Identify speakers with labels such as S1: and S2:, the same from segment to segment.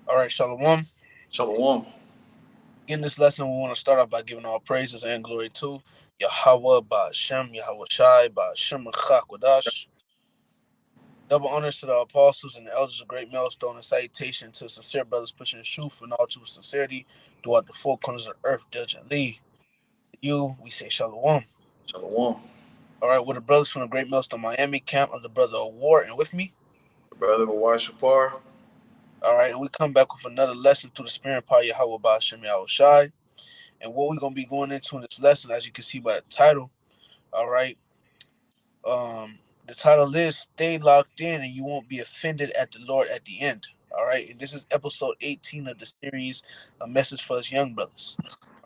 S1: All right, Shalom.
S2: Shalom.
S1: In this lesson, we want to start off by giving all praises and glory to Yahweh, Ba'ashem, Yahweh Shai, Ba'ashem, Chak Double honors to the apostles and the elders of Great Millstone, and salutation to sincere brothers pushing the truth and all true sincerity throughout the four corners of the earth diligently. To you, we say Shalom.
S2: Shalom.
S1: All right, we're the brothers from the Great Millstone Miami camp. I'm the brother of War, and with me.
S2: Brother Kawhi Shapar.
S1: All right, and we come back with another lesson through the spirit and power of Yahweh, Ba'ashem, Yahweh Shai. And what we're going to be going into in this lesson, as you can see by the title, all right, the title is Stay Locked In and You Won't Be Offended at the Lord at the End. All right, and this is episode 18 of the series, A Message for Us Young Brothers.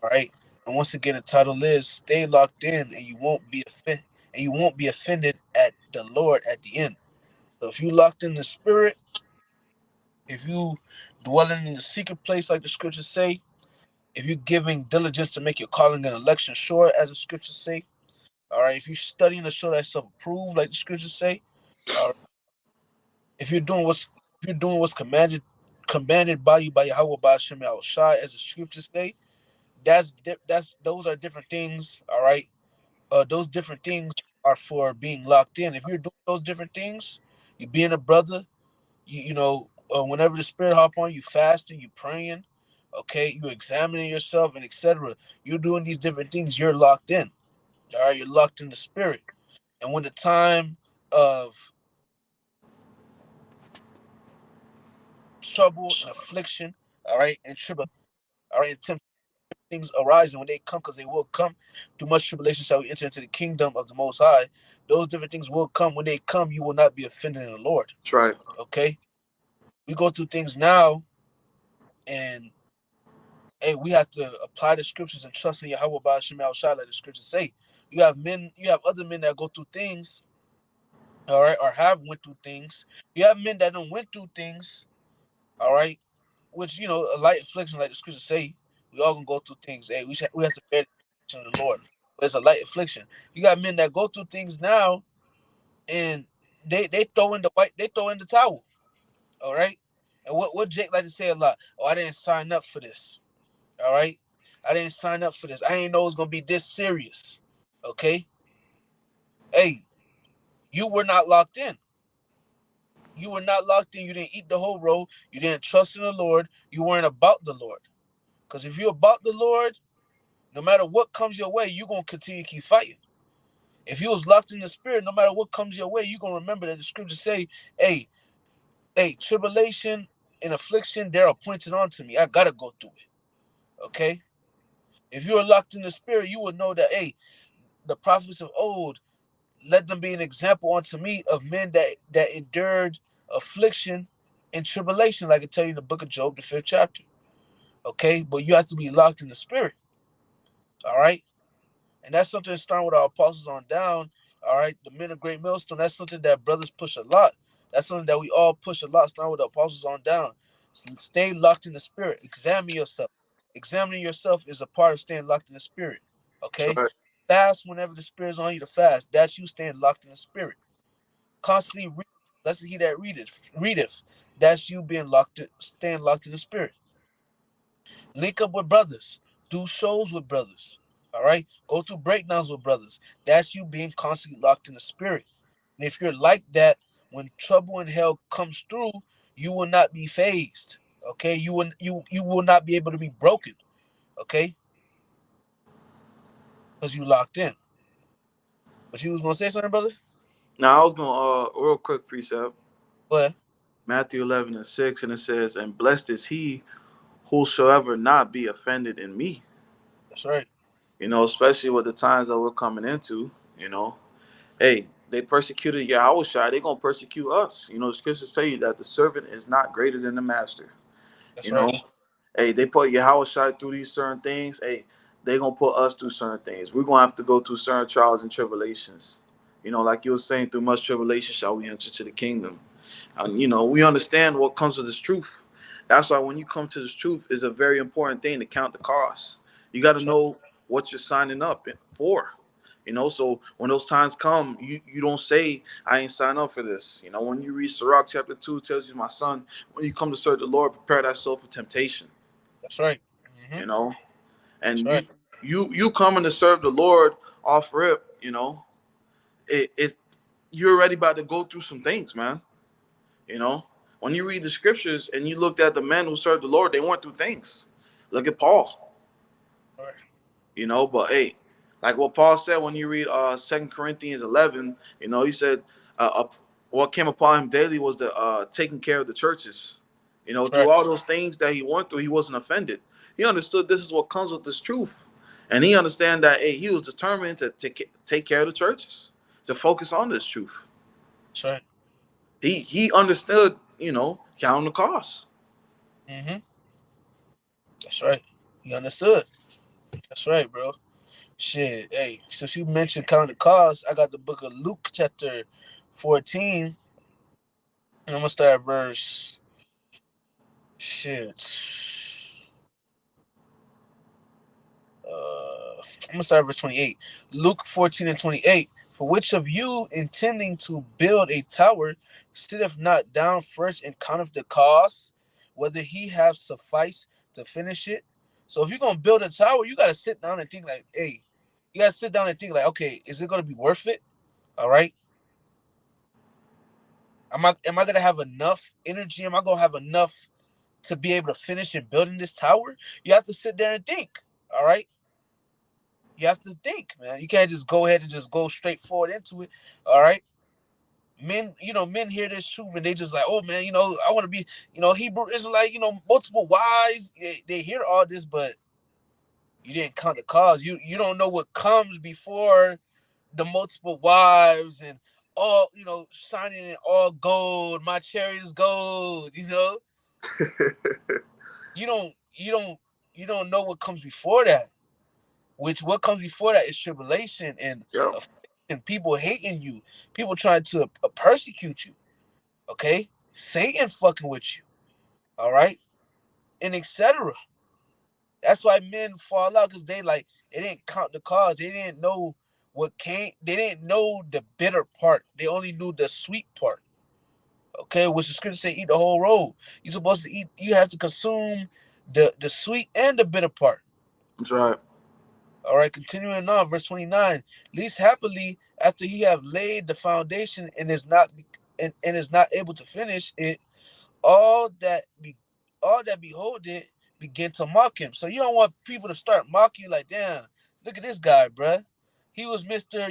S1: All right, and once again, the title is Stay Locked In and you won't be offended at the Lord at the end. So if you locked in the spirit, if you dwelling in the secret place like the scriptures say, if you're giving diligence to make your calling and election sure, as the scriptures say, all right, if you're studying to show thyself approved, like the scriptures say, all right, if you're doing what's commanded by you by Yahweh Ba'ashem Yahweh Shai, as the scriptures say, that's those are different things. All right, those different things are for being locked in. If you're doing those different things, you being a brother, whenever the spirit hop on you, fasting, you praying, okay, you examining yourself and etc. You're doing these different things. You're locked in. All right, you're locked in the spirit. And when the time of trouble and affliction, all right, and tribulation, all right, and tempting things arise, and when they come, because they will come, through much tribulation shall we enter into the kingdom of the Most High. Those different things will come. When they come, you will not be offended in the Lord.
S2: That's right.
S1: Okay, we go through things now, and hey, we have to apply the scriptures and trust in Yahweh Ba'ashem Al Shai, like the scriptures say. You have other men that go through things, all right, or have went through things. You have men that don't went through things, all right, which a light affliction, like the scriptures say, we all gonna go through things. Hey, we have to bear the affliction of the Lord, but it's a light affliction. You got men that go through things now, and they throw in the towel, all right. And what Jake like to say a lot? Oh, I didn't sign up for this, all right. I didn't sign up for this. I didn't know it was gonna be this serious. Okay, hey, you were not locked in. You were not locked in. You didn't eat the whole roll. You didn't trust in the Lord. You weren't about the Lord. Because if you're about the Lord, no matter what comes your way, you're going to continue to keep fighting. If you was locked in the spirit, no matter what comes your way, you're going to remember that the scriptures say, hey, tribulation and affliction, they're appointed onto me. I got to go through it. Okay? If you are locked in the spirit, you would know that, hey, the prophets of old, let them be an example unto me of men that endured affliction and tribulation, like I tell you in the book of Job, the 5th chapter. Okay? But you have to be locked in the spirit. All right? And that's something that's starting with our apostles on down. All right, the men of Great Millstone. That's something that brothers push a lot. That's something that we all push a lot, starting with the apostles on down. Stay locked in the spirit. Examine yourself. Examining yourself is a part of staying locked in the spirit.
S2: That's
S1: Okay?
S2: right.
S1: Fast whenever the spirit is on you to fast. That's you staying locked in the spirit. Constantly read. Blessed he that readeth. That's you staying locked in the spirit. Link up with brothers. Do shows with brothers. All right. Go through breakdowns with brothers. That's you being constantly locked in the spirit. And if you're like that, when trouble and hell comes through, you will not be phased. Okay. You will not be able to be broken. Okay. Because you locked in. But you was gonna say something, brother?
S2: Now I was gonna real quick precept.
S1: What?
S2: Matthew 11:6, and it says, "And blessed is he whosoever not be offended in me."
S1: That's right.
S2: Especially with the times that we're coming into. Hey, they persecuted Yahushua, they gonna persecute us. The scriptures tell you that the servant is not greater than the master.
S1: That's
S2: You know,
S1: right.
S2: hey, they put Yahushua through these certain things. Hey, they gonna put us through certain things. We're gonna have to go through certain trials and tribulations. Like you were saying, through much tribulation shall we enter to the kingdom. And we understand what comes with this truth. That's why when you come to this truth, is a very important thing to count the cost. You got to
S1: That's right.
S2: know what you're signing up for. You know, so when those times come, you don't say, I ain't sign up for this. You know, when you read Sirach chapter 2, it tells you, my son, when you come to serve the Lord, prepare thyself for temptation.
S1: That's right.
S2: You know,
S1: That's
S2: and
S1: right.
S2: you coming to serve the Lord off rip, you know, it you're already about to go through some things, man. You know, when you read the scriptures and you looked at the men who served the Lord, they went through things. Look at Paul.
S1: All right.
S2: You know, but hey, like what Paul said when you read 2 Corinthians 11, you know, he said what came upon him daily was the taking care of the churches. You know,
S1: That's right.
S2: through all those things that he went through, he wasn't offended. He understood this is what comes with this truth, and he understand that hey, he was determined to take care of the churches, to focus on this truth.
S1: That's right.
S2: He understood, you know, counting the cost.
S1: Mm-hmm. That's right. You understood. That's right, bro. Shit. Hey, since you mentioned counting the cost, I got the book of Luke chapter 14. And I'm gonna start at verse shit. I'm gonna start at verse 28. Luke 14 and 28. For which of you intending to build a tower sitteth not down first and counteth the cost, whether he have suffice to finish it? So if you're gonna build a tower, you gotta sit down and think like, hey, you gotta sit down and think like, okay, is it gonna be worth it? All right. Am I gonna have enough energy? Am I gonna have enough to be able to finish and building this tower? You have to sit there and think. All right. You have to think, man. You can't just go ahead and just go straight forward into it. All right. Men hear this truth and they just like, oh man, I want to be, Hebrew Israelite, multiple wives. They hear all this, but you didn't count the cost. You don't know what comes before the multiple wives and all, shining in all gold. My chariot is gold. You don't know what comes before that. Which what comes before that is tribulation and
S2: Yep.
S1: affliction, people hating you, people trying to persecute you. Okay, Satan fucking with you. All right, and etc. That's why men fall out because they didn't count the cost. They didn't know what came. They didn't know the bitter part. They only knew the sweet part. Okay, which the scripture say, eat the whole roll. You're supposed to eat. You have to consume the sweet and the bitter part.
S2: That's right.
S1: All right, continuing on, verse 29. Least happily, after he have laid the foundation and is not able to finish it, all that behold it begin to mock him. So you don't want people to start mocking you like, damn, look at this guy, bruh. He was Mr.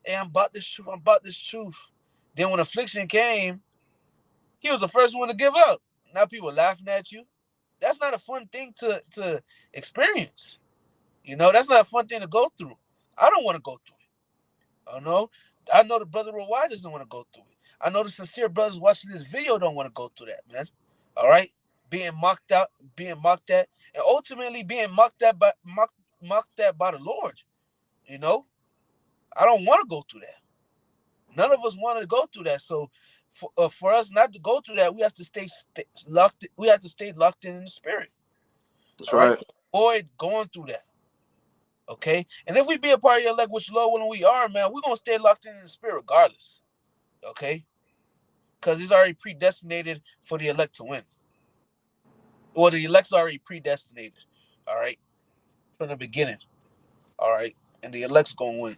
S1: Hey, I'm about this truth. I'm about this truth. Then when affliction came, he was the first one to give up. Now people laughing at you. That's not a fun thing to experience. That's not a fun thing to go through. I don't want to go through it. I know the brother Rawai doesn't want to go through it. I know the sincere brothers watching this video don't want to go through that, man. All right? Being mocked out, being mocked at, and ultimately being mocked at by the Lord. You know? I don't want to go through that. None of us want to go through that. So for us not to go through that, we have to stay locked. We have to stay locked in the spirit.
S2: That's
S1: All right?
S2: right.
S1: To avoid going through that. Okay, and if we be a part of your elect, which Lord willing we are, man, we're gonna stay locked in the spirit regardless. Okay, because it's already predestinated for the elect to win. Well, the elect's already predestinated. All right, from the beginning. All right, and the elect's gonna win.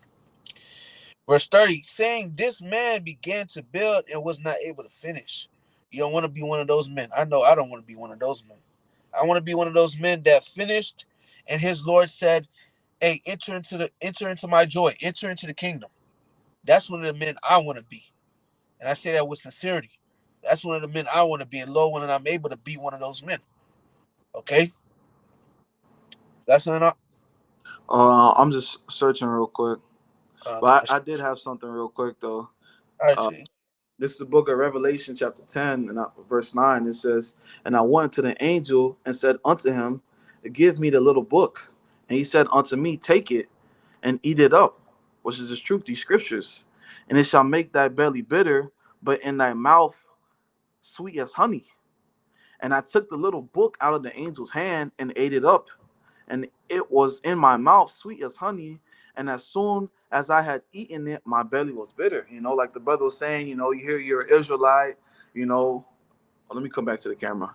S1: Verse 30, saying this man began to build and was not able to finish. You don't want to be one of those men. I know I don't want to be one of those men. I want to be one of those men that finished, and his Lord said, hey, enter into my joy, enter into the kingdom. That's one of the men I want to be. And I say that with sincerity. That's one of the men I want to be. And Lord, when I'm able to be one of those men. Okay? That's enough.
S2: I'm just searching real quick, but I did have something real quick though. Uh,
S1: Actually,
S2: this is the book of Revelation, chapter 10, and verse 9. It says, "And I went to the angel and said unto him, give me the little book. And he said unto me, take it and eat it up, which is the truth, these scriptures. And it shall make thy belly bitter, but in thy mouth sweet as honey. And I took the little book out of the angel's hand and ate it up. And it was in my mouth sweet as honey, And as soon as I had eaten it, my belly was bitter. Like the brother was saying, you hear you're an Israelite, you know. Oh, let me come back to the camera.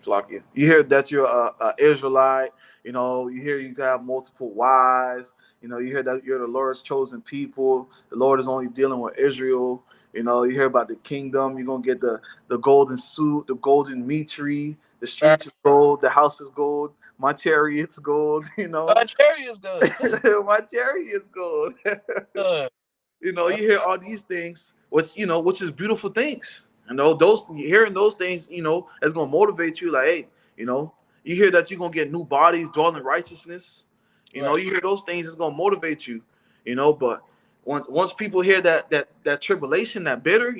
S2: Slakia. You hear that you're a Israelite. You hear you got multiple wives. You hear that you're the Lord's chosen people. The Lord is only dealing with Israel. You hear about the kingdom. You're gonna get the golden suit, the golden meat tree. The streets is gold. The house is gold. My chariot's gold.
S1: My chariot is good.
S2: My chariot is gold.
S1: Good.
S2: You hear all these things, which is beautiful things. Those hearing those things, it's gonna motivate you. Like, hey, you hear that you're gonna get new bodies, dwell in righteousness. You hear those things, it's gonna motivate you. But once people hear that tribulation, that bitter,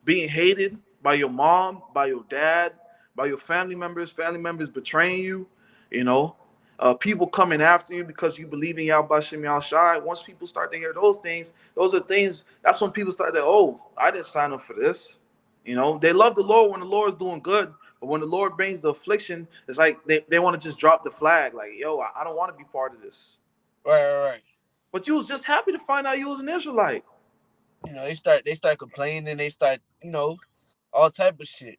S2: being hated by your mom, by your dad, by your family members betraying you, you know, people coming after you because you believe in Yahweh Shem Shai. Once people start to hear those things, those are things. That's when people start to, oh, I didn't sign up for this. They love the Lord when the Lord is doing good, but when the Lord brings the affliction, it's like they want to just drop the flag. Like, yo, I don't want to be part of this.
S1: Right.
S2: But you was just happy to find out you was an Israelite.
S1: They start complaining. They start, all type of shit.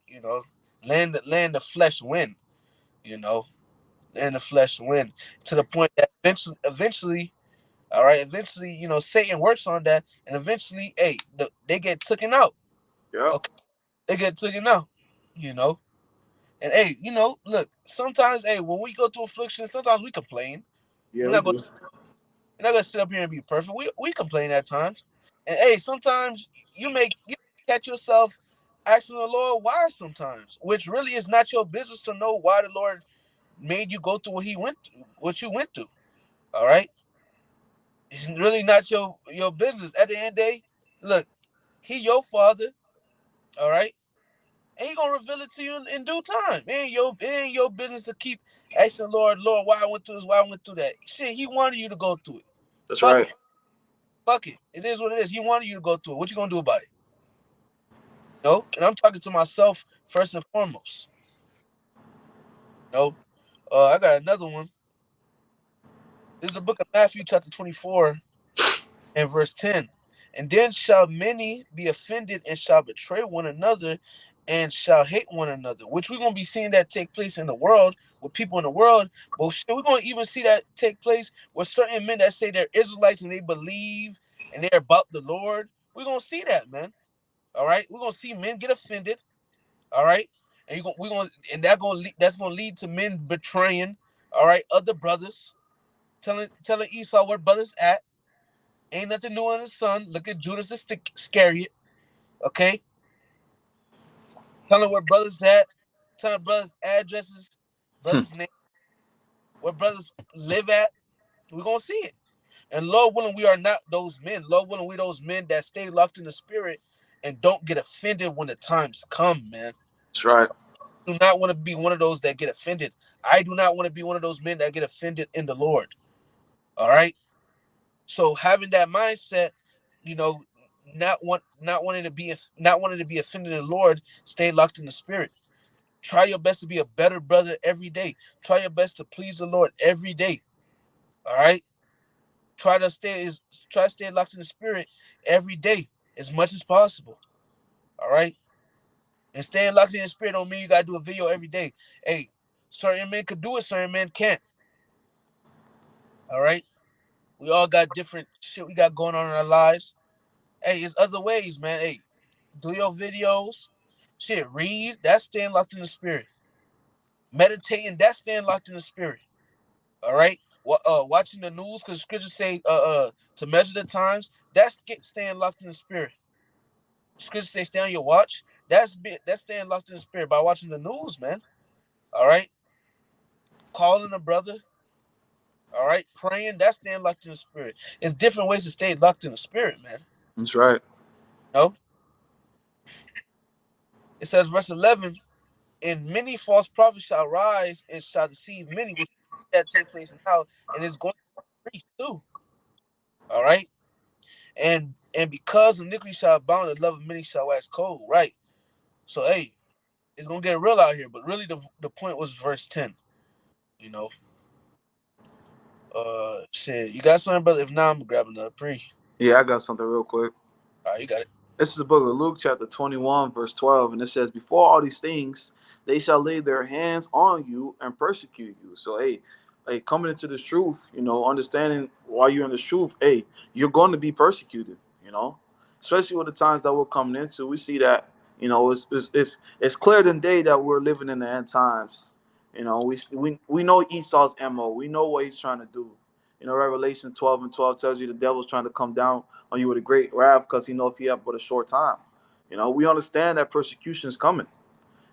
S1: Land the flesh win. And the flesh win to the point that eventually, all right, Satan works on that, and eventually, hey, they get taken out.
S2: Yeah.
S1: Okay, they get taken out. And hey, look, sometimes, hey, when we go through affliction, sometimes we complain.
S2: Yeah,
S1: We're not gonna sit up here and be perfect. We complain at times, and hey, sometimes you catch yourself asking the Lord why sometimes, which really is not your business to know why the Lord made you go through what you went through. All right, it's really not your business. At the end of the day, look, He your Father. All right, and He gonna reveal it to you in due time. It ain't your business to keep asking Lord, why I went through this, why I went through that. Shit, He wanted you to go through it.
S2: That's
S1: Fuck
S2: right.
S1: it. Fuck it. It is what it is. He wanted you to go through it. What you gonna do about it? No, and I'm talking to myself first and foremost. No, I got another one. This is the book of Matthew, chapter 24, and verse 10. And then shall many be offended and shall betray one another and shall hate one another, which we're going to be seeing that take place in the world with people in the world. But shit, we're going to even see that take place with certain men that say they're Israelites and they believe and they're about the Lord. We're going to see that, man. All right. We're going to see men get offended. All right. And that's going to lead to men betraying, all right, other brothers, telling Esau where brothers at. Ain't nothing new under the sun. Look at Judas Iscariot, okay? Telling where brothers at, telling brothers addresses, brothers' name, where brothers live at. We're gonna see it. And Lord willing, we are not those men. Lord willing, we those men that stay locked in the spirit and don't get offended when the times come, man.
S2: That's right.
S1: I do not want to be one of those that get offended. I do not want to be one of those men that get offended in the Lord. All right. So having that mindset, you know, not wanting to be offended in the Lord, stay locked in the spirit. Try your best to be a better brother every day. Try your best to please the Lord every day. All right. Try to stay locked in the spirit every day as much as possible. All right. And staying locked in the spirit don't mean you gotta do a video every day. Hey, certain men could do it, certain men can't. All right. We all got different shit we got going on in our lives. Hey, there's other ways, man. Hey, do your videos. Shit, read. That's staying locked in the spirit. Meditating. That's staying locked in the spirit. All right. Watching the news because scriptures say to measure the times. That's staying locked in the spirit. Scriptures say stay on your watch. That's staying locked in the spirit by watching the news, man. All right. Calling a brother. All right. Praying. That's staying locked in the spirit. It's different ways to stay locked in the spirit, man.
S2: That's right.
S1: No. It says verse 11. And many false prophets shall rise and shall deceive many, which that take place now, and it's going to increase too. All right, and because iniquity shall abound, the love of many shall wax cold. Right. So hey, it's gonna get real out here, but really the point was verse 10. You know, Shit. You got something, brother? If not, I'm gonna grab another pre.
S2: Yeah, I got something real quick.
S1: All right, you got it.
S2: This is the book of Luke, chapter 21, verse 12, and it says, "Before all these things, they shall lay their hands on you and persecute you." So, hey, coming into this truth, understanding why you're in this truth, hey, you're going to be persecuted, especially with the times that we're coming into. We see that, it's clear than day that we're living in the end times. We know Esau's MO. We know what he's trying to do. Revelation 12 and 12 tells you the devil's trying to come down on you with a great wrath because he knows if he have but a short time. We understand that persecution is coming.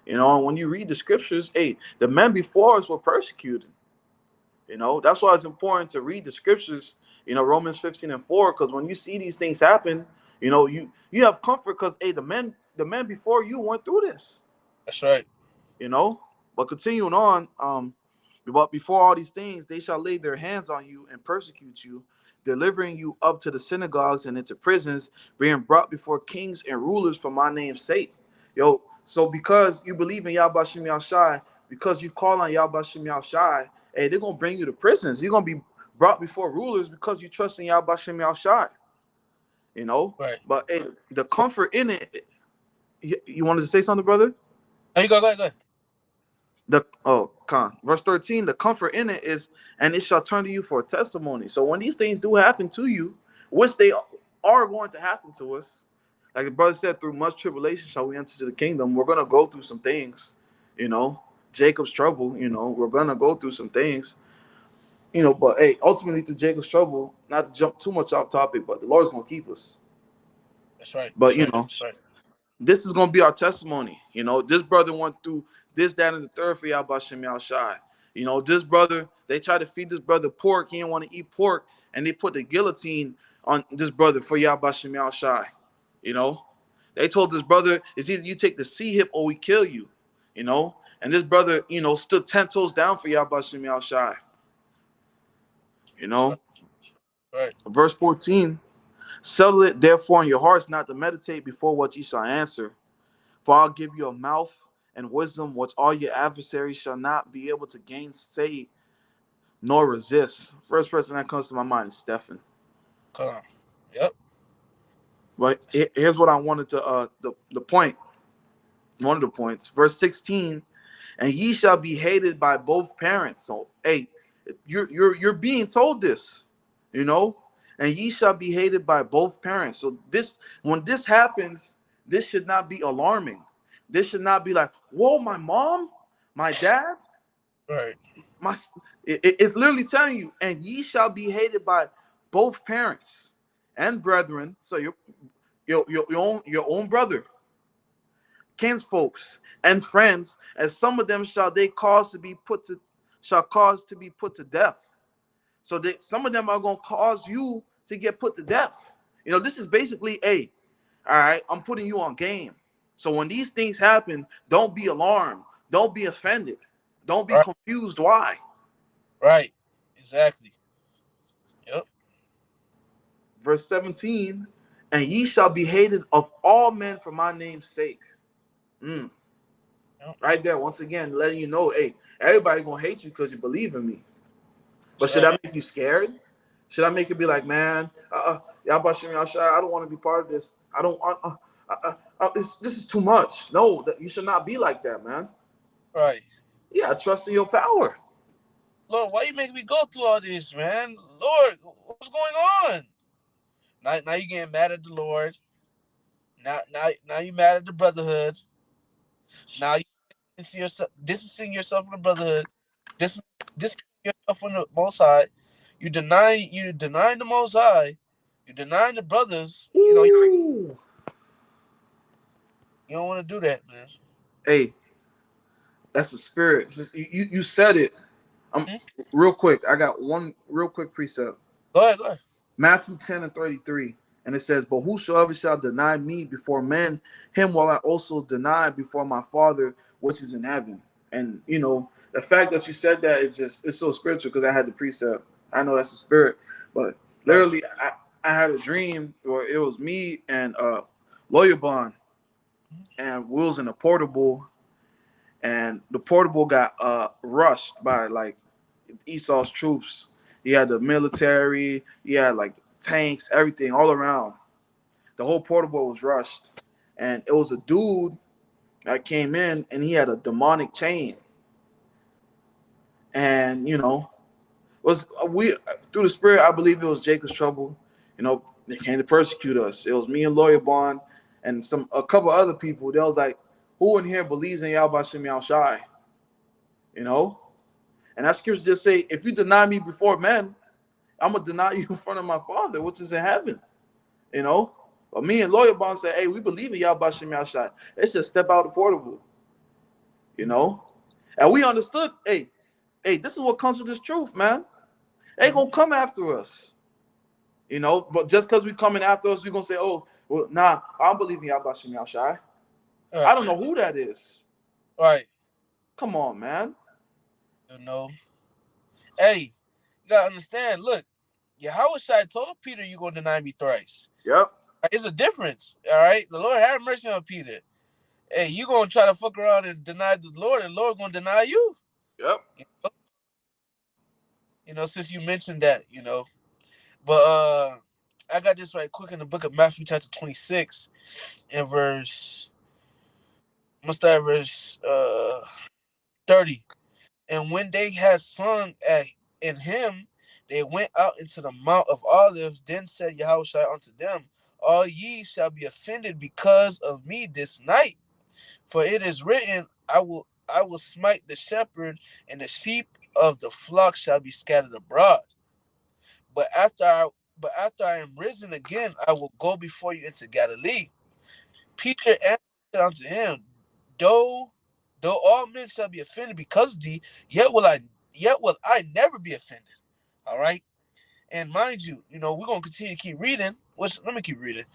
S2: And when you read the scriptures, hey, the men before us were persecuted. That's why it's important to read the scriptures, Romans 15 and 4, because when you see these things happen, you have comfort because, hey, the men before you went through this.
S1: That's right.
S2: But continuing on, but before all these things, they shall lay their hands on you and persecute you, delivering you up to the synagogues and into prisons, being brought before kings and rulers for my name's sake. So because you believe in Yahweh Shem Shai, because you call on Yahweh Shem Shai, hey, they're gonna bring you to prisons. You're gonna be brought before rulers because you trust in Yahweh Shem Shai.
S1: Right.
S2: But hey, the comfort in it. You wanted to say something, brother?
S1: There you go. Go ahead. Go ahead.
S2: Verse 13, the comfort in it is, and it shall turn to you for a testimony. So when these things do happen to you, which they are going to happen to us, like the brother said, through much tribulation shall we enter to the kingdom. We're gonna go through some things, Jacob's trouble, we're gonna go through some things, but hey, ultimately through Jacob's trouble, not to jump too much off topic, but the Lord's gonna keep us.
S1: That's right.
S2: But
S1: That's right.
S2: this is gonna be our testimony. This brother went through this, that, and the third for Yahweh Shem Shai. This brother, they tried to feed this brother pork. He didn't want to eat pork, and they put the guillotine on this brother for Yahweh Shem Shai. They told this brother, it's either you take the sea hip or we kill you. And this brother, stood 10 toes down for Yahweh Shem Shai.
S1: That's right.
S2: Verse 14, settle it therefore in your hearts not to meditate before what ye shall answer. For I'll give you a mouth and wisdom which all your adversaries shall not be able to gainsay nor resist. First person that comes to my mind is Stephen.
S1: Come on. Yep.
S2: But here's what I wanted to the point. One of the points. Verse 16, and ye shall be hated by both parents. So hey, you're being told this, and ye shall be hated by both parents. So when this happens, this should not be alarming. This should not be like, whoa, my mom, my dad,
S1: Right.
S2: It's literally telling you, and ye shall be hated by both parents and brethren. So your own brother, kinsfolks, and friends, and some of them shall cause to be put to death. So some of them are going to cause you to get put to death. This is basically all right, I'm putting you on game. So when these things happen, don't be alarmed. Don't be offended. Don't be confused. Why?
S1: Right. Exactly. Yep.
S2: Verse 17, and ye shall be hated of all men for my name's sake. Yep. Right there, once again, letting you know, hey, everybody going to hate you because you believe in me. But should that make you scared? Should I make it be like, man, Yahweh Shem Shai, I don't want to be part of this. I don't want, this is too much. No, you should not be like that, man.
S1: Right.
S2: Yeah, trust in your power.
S1: Lord, why you making me go through all this, man? Lord, what's going on? Now you getting mad at the Lord. Now you mad at the brotherhood. Now you distancing yourself from the brotherhood. Distancing yourself from the Most High. You denying the Most High. You denying the brothers. You don't want to do that, man.
S2: Hey, that's the spirit. You said it. Real quick, I got one real quick precept.
S1: Go ahead.
S2: Matthew 10 and 33. And it says, but whosoever shall deny me before men, him will I also deny before my Father which is in heaven. And the fact that you said that is it's so spiritual because I had the precept. I know that's the spirit. But literally I had a dream where it was me and Lawyer Bond, and we was in a portable, and the portable got rushed by like Esau's troops, He had the military. He had like tanks, everything all around. The whole protocol was rushed, and it was a dude that came in, and he had a demonic chain, and was we through the spirit. I believe it was Jacob's trouble. They came to persecute us. It was me and Lawyer Bond and a couple other people. They was like, who in here believes in Yahweh Shem Yahweh Shai? You know, and that scripture just say, if you deny me before men, I'm gonna deny you in front of my Father, which is in heaven. You know, but me and Lawyer Bond said, hey, we believe in Yahweh Shem Yahweh Shai. Let's just step out the portable. And we understood, hey, this is what comes with this truth, man. They gonna come after us. But just because we coming after us, we're gonna say, oh, well, nah, I don't believe in Yahweh Shem Yahweh Shai. Right. I don't know who that is.
S1: Right.
S2: Come on, man.
S1: Hey, you gotta understand, look, Yahweh Shai told Peter you're gonna deny me thrice.
S2: Yep.
S1: It's a difference, all right? The Lord have mercy on Peter. Hey, you gonna try to fuck around and deny the Lord, and the Lord gonna deny you.
S2: Yep.
S1: Since you mentioned that, But I got this right quick in the book of Matthew chapter 26 and verse 30. And when they had sung in him, they went out into the Mount of Olives. Then said Yahushua unto them, all ye shall be offended because of me this night. For it is written, I will smite the shepherd, and the sheep of the flock shall be scattered abroad. But after I am risen again, I will go before you into Galilee. Peter answered unto him, though all men shall be offended because of thee, yet will I never be offended. All right. And mind you, we're gonna continue to keep reading. Let me keep reading.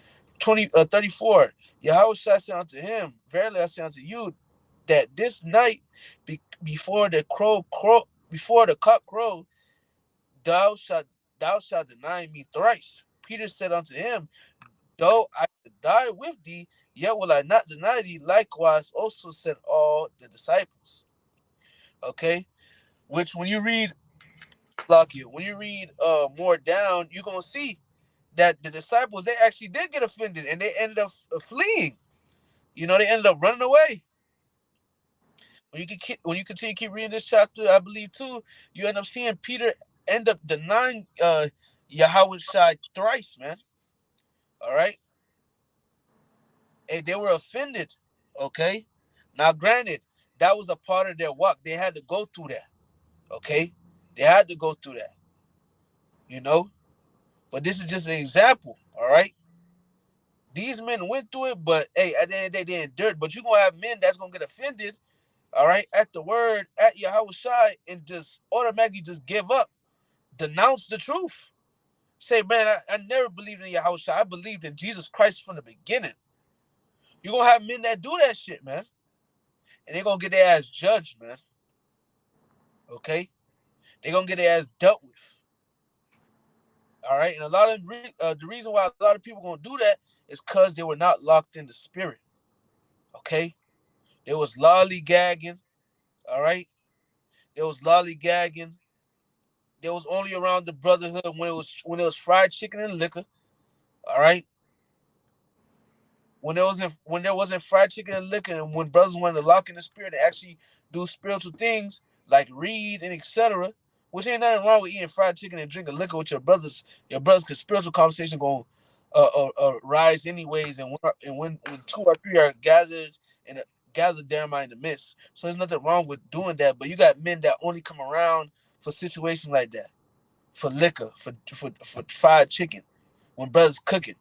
S1: 34. Yahweh said unto him, verily I say unto you, that this night before the cock crow, thou shalt deny me thrice. Peter said unto him, though I should die with thee, yet will I not deny thee. Likewise also said all the disciples. Okay? Which when you read more down, you're going to see that the disciples, they actually did get offended, and they ended up fleeing. They ended up running away. When you continue to keep reading this chapter, I believe too, you end up seeing Peter end up denying Yahweh Shai thrice, man. All right? And they were offended. Okay? Now, granted, that was a part of their walk. They had to go through that. Okay? They had to go through that. But this is just an example. All right? These men went through it, but hey, at the end of the day, they endured. But you're going to have men that's going to get offended, all right, at the word, at Yahweh Shai, and just automatically just give up. Denounce the truth. Say, man, I never believed in Yahweh Shai. I believed in Jesus Christ from the beginning. You're going to have men that do that shit, man. And they're going to get their ass judged, man. Okay? They're going to get their ass dealt with. All right? And a lot of the reason why a lot of people going to do that is because they were not locked in the spirit. Okay? There was lollygagging. All right? There was lollygagging. They was only around the brotherhood when it was fried chicken and liquor. All right? When there wasn't fried chicken and liquor, and when brothers wanted to lock in the spirit and actually do spiritual things like read and etc., which ain't nothing wrong with eating fried chicken and drinking liquor with your brothers. Your brothers, because spiritual conversation going rise anyways, and when two or three are gathered there in the midst. So there's nothing wrong with doing that. But you got men that only come around for situations like that, for liquor, for fried chicken, when brothers cooking.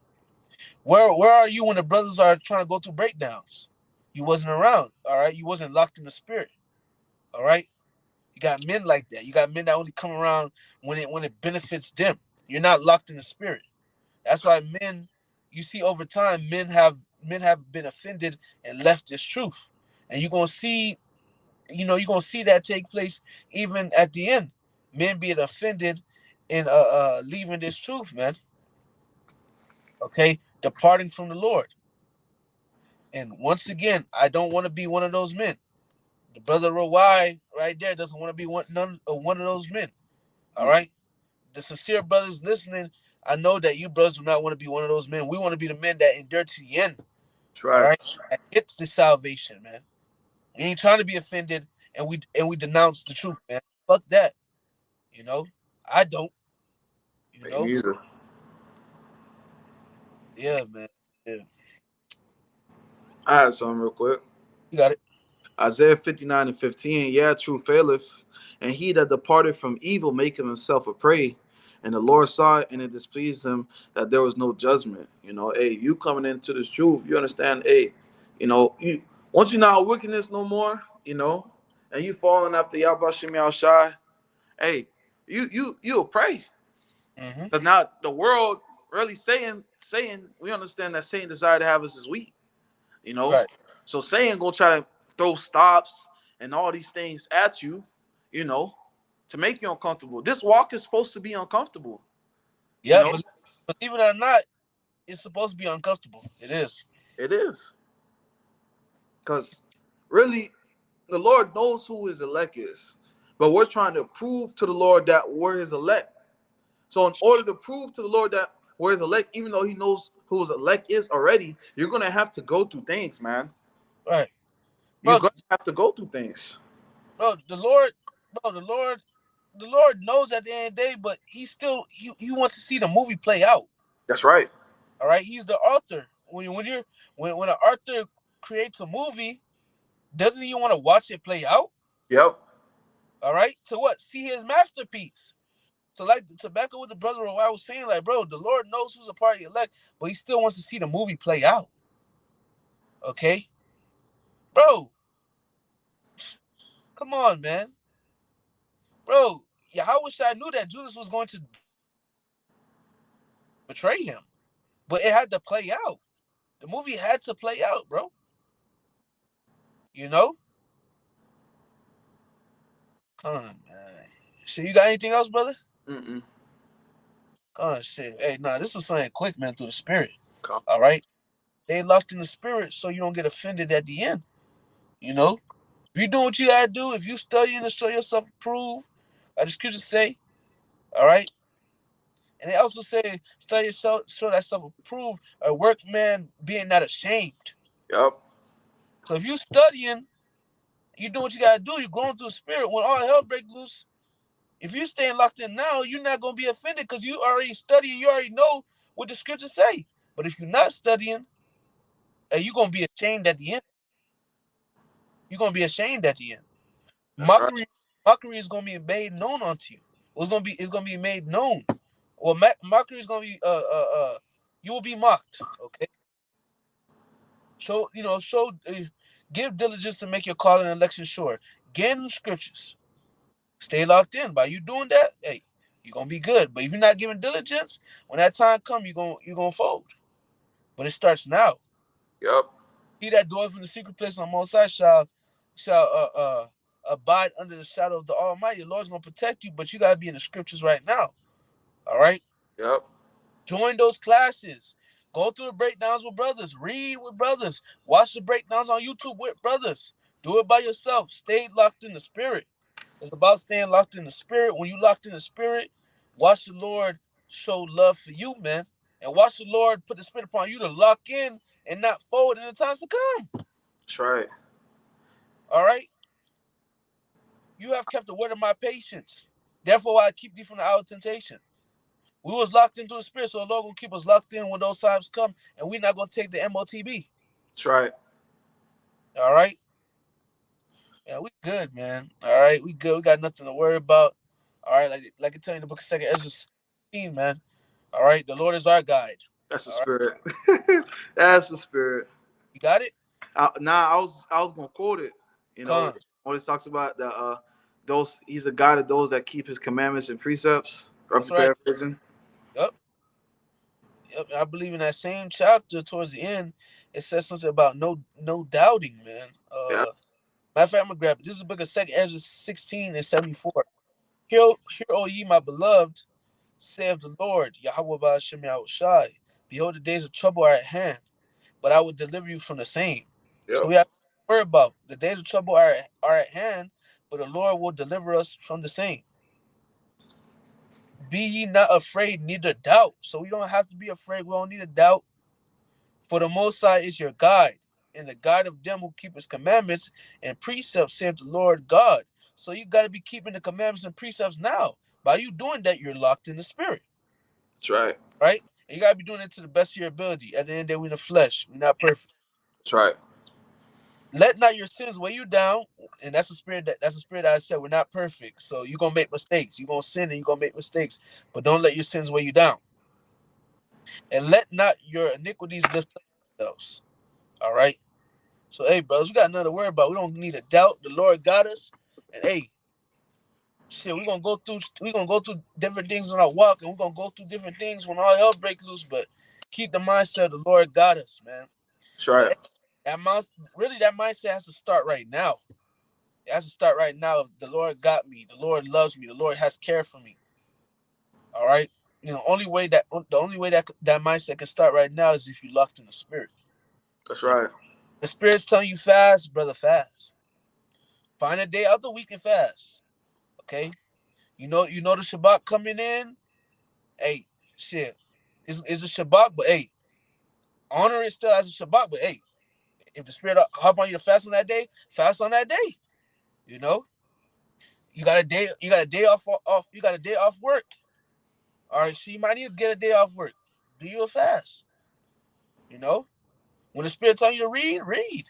S1: Where are you when the brothers are trying to go through breakdowns? You wasn't around, all right? You wasn't locked in the spirit, all right? You got men like that. You got men that only come around when it benefits them. You're not locked in the spirit. That's why men, you see over time, men have been offended and left this truth. And you're gonna see, that take place even at the end. Men being offended and leaving this truth, man. Okay, departing from the Lord. And once again, I don't want to be one of those men. The brother Rawai right there doesn't want to be one of those men. All right? the sincere brothers listening, I know that you brothers do not want to be one of those men. We want to be the men that endure to the end.
S2: That's
S1: All
S2: right.
S1: right, and it's the salvation, man. We ain't trying to be offended, and we denounce the truth, man. Fuck that. You know, I don't. You
S2: Me
S1: know,
S2: neither.
S1: yeah, man. Yeah,
S2: I had something real quick.
S1: you got it.
S2: Isaiah 59:15, yeah, true faileth, and he that departed from evil maketh himself a prey. And the Lord saw it, and it displeased him that there was no judgment. Hey, you coming into this truth, you understand, hey, you once you're not wickedness no more, and you falling after Yahweh Al Shai, hey, you'll pray.
S1: Mm-hmm.
S2: Because now the world really saying we understand that Satan desire to have us as weak. You know,
S1: Right.
S2: so Satan gonna try to throw stops and all these things at you, you know, to make you uncomfortable. This walk is supposed to be uncomfortable. You
S1: Yeah,
S2: know,
S1: but believe it or not, it's supposed to be uncomfortable. It is.
S2: it is because really the Lord knows who His elect is, but we're trying to prove to the Lord that we're His elect. So in order to prove to the Lord that we're His elect, even though He knows who His elect is already, you're gonna have to go through things, man.
S1: Right,
S2: You're
S1: bro.
S2: gonna have to go through things.
S1: Bro, the Lord knows at the end of the day, but he wants to see the movie play out.
S2: That's right.
S1: All right, he's the author. When an author creates a movie, doesn't he want to watch it play out?
S2: Yep.
S1: All right, to what? See his masterpiece. So like to back up with the brother, what I was saying, like, bro, the Lord knows who's a part of the elect, but he still wants to see the movie play out. Okay, bro, come on, man, bro. Yahweh Shai knew that Judas was going to betray him, but it had to play out. The movie had to play out, bro. You know? Come on, man. Shit, you got anything else, brother?
S2: Mm-mm.
S1: Come on, shit. Hey, nah, this was something quick, man, through the spirit.
S2: Come.
S1: All right? They locked in the spirit so you don't get offended at the end. You know? If you doing what you gotta do, if you studying to show yourself approved, like the scriptures say, all right? And they also say, study yourself, show thyself approved, a workman being not ashamed.
S2: Yep.
S1: So if you studying, you doing what you gotta do, you're going through the spirit. When all hell break loose, if you staying locked in now, you're not gonna be offended because you already studying, you already know what the scriptures say. But if you're not studying, you're gonna be ashamed at the end. You're gonna be ashamed at the end.
S2: That's right.
S1: Mockery is gonna be made known unto you. It's gonna be made known. Well, mockery is gonna be you will be mocked. Okay. Give diligence to make your call and election sure. Gain scriptures. Stay locked in. By you doing that, hey, you're gonna be good. But if you're not giving diligence, when that time comes, you're gonna fold. But it starts now.
S2: Yep.
S1: He that dwelleth in the secret place on the Most High shall abide under the shadow of the Almighty. The Lord's gonna protect you, but you gotta be in the scriptures right now. All right.
S2: Yep.
S1: Join those classes. Go through the breakdowns with brothers. Read with brothers. Watch the breakdowns on YouTube with brothers. Do it by yourself. Stay locked in the spirit. It's about staying locked in the spirit. When you locked in the spirit, watch the Lord show love for you, man. And watch the Lord put the spirit upon you to lock in and not fold in the times to come.
S2: That's right.
S1: All right? You have kept the word of my patience. Therefore, I keep thee from the hour of temptation. We was locked into the spirit, so the Lord will keep us locked in when those times come, and we're not going to take the MOTB.
S2: That's right.
S1: All right? Yeah, we good, man. All right? We good. We got nothing to worry about. All right? Like I tell you in the book of 2 Ezra 16, man. All right? The Lord is our guide.
S2: That's the
S1: All right?
S2: spirit. That's the spirit.
S1: You got it?
S2: I was gonna quote it.
S1: Come.
S2: When it talks about the those he's a God of those that keep his commandments and precepts.
S1: That's
S2: Roughly
S1: right.
S2: paraphrasing.
S1: Yep. Yep. And I believe in that same chapter towards the end, it says something about no doubting, man.
S2: Yeah.
S1: Matter of fact, I'm going to grab it. This is the book of 2 Ezra 16 and 74. Hear, O ye, my beloved, saith the Lord, Yahweh Ba'ashem Yahushai. Behold, the days of trouble are at hand, but I will deliver you from the same. So
S2: Yep.
S1: we have to worry about the days of trouble are at hand, but the Lord will deliver us from the same. Be ye not afraid, neither doubt. So we don't have to be afraid. We don't need to doubt. For the Most High is your guide, and the guide of them who keep his commandments and precepts, saith the Lord God. So you got to be keeping the commandments and precepts now. By you doing that, you're locked in the spirit.
S2: That's right.
S1: Right? And you got to be doing it to the best of your ability. At the end of the day, we're in the flesh. We're not perfect.
S2: That's right.
S1: Let not your sins weigh you down. And that's the spirit that I said. We're not perfect. So you're gonna make mistakes. You're gonna sin and you're gonna make mistakes. But don't let your sins weigh you down. And let not your iniquities lift up themselves. All right. So hey, brothers, we got nothing to worry about. We don't need to doubt. The Lord got us. And hey, shit, we're gonna go through different things in our walk, and we're gonna go through different things when all hell breaks loose. But keep the mindset the Lord got us, man.
S2: That's right.
S1: And that mindset has to start right now. It has to start right now. If the Lord got me, the Lord loves me, the Lord has care for me. All right. The only way that mindset can start right now is if you locked in the spirit.
S2: That's right.
S1: The spirit's telling you fast, brother, fast. Find a day out the week and fast. Okay. You know the Shabbat coming in. Hey, shit. It's a Shabbat, but hey, honor it still as a Shabbat. But hey, if the spirit hop on you to fast on that day, fast on that day. You know, you got a day off. You got a day off work. All right, so you might need to get a day off work. Do you a fast? You know, when the spirit tells you to read, read.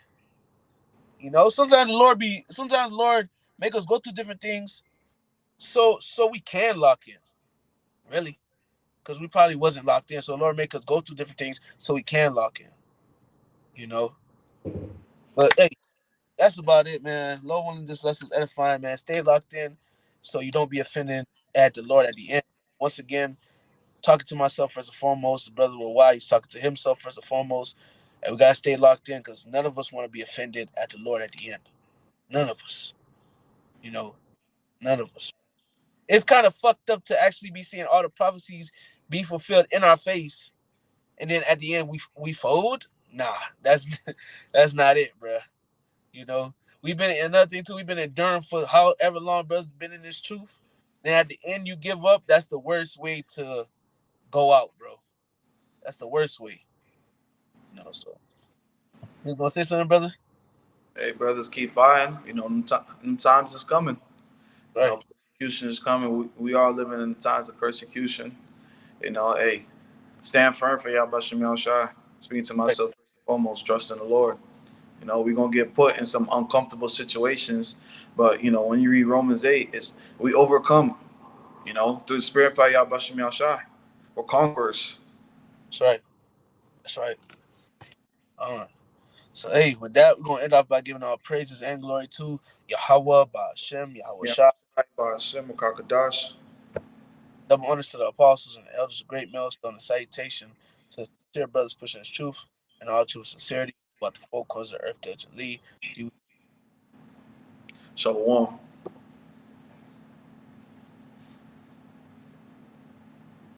S1: You know, sometimes the Lord make us go through different things, so we can lock in. Really, because we probably wasn't locked in. So the Lord make us go through different things so we can lock in. You know, but hey, that's about it, man. Lord willing, this lesson is edifying, man. Stay locked in, so you don't be offended at the Lord at the end. Once again, talking to myself first and foremost. The brother with why he's talking to himself first and foremost. And we gotta stay locked in because none of us want to be offended at the Lord at the end. None of us. You know, none of us. It's kind of fucked up to actually be seeing all the prophecies be fulfilled in our face, and then at the end we fold. Nah, that's that's not it, bruh. You know, we've been another thing too. We've been enduring for however long, brothers, been in this truth. Then at the end, you give up. That's the worst way to go out, bro. That's the worst way. You know, so you gonna say something, brother?
S2: Hey, brothers, keep fighting. You know, them times is coming. You
S1: Right,
S2: know, persecution is coming. We are living in the times of persecution. You know, hey, stand firm for y'all, Bashim Yal Shai. Speaking to
S1: right,
S2: myself first and foremost, trust in the Lord. You know, we're gonna get put in some uncomfortable situations, but you know, when you read Romans 8, it's we overcome. You know, through the Spirit by Yah Bashim Yal Shai. We're conquerors.
S1: that's right, that's right. So hey, with that, we're gonna end off by giving our praises and glory to Yahweh, Ba'ashem, Yahweh
S2: Yeah,
S1: Shah.
S2: by Hashem Kakadash.
S1: Double honors to the apostles and the elders, a great milestone, and salutation to sincere brothers pushing his truth and all true sincerity about the four corners of the earth diligently.
S2: Shalom.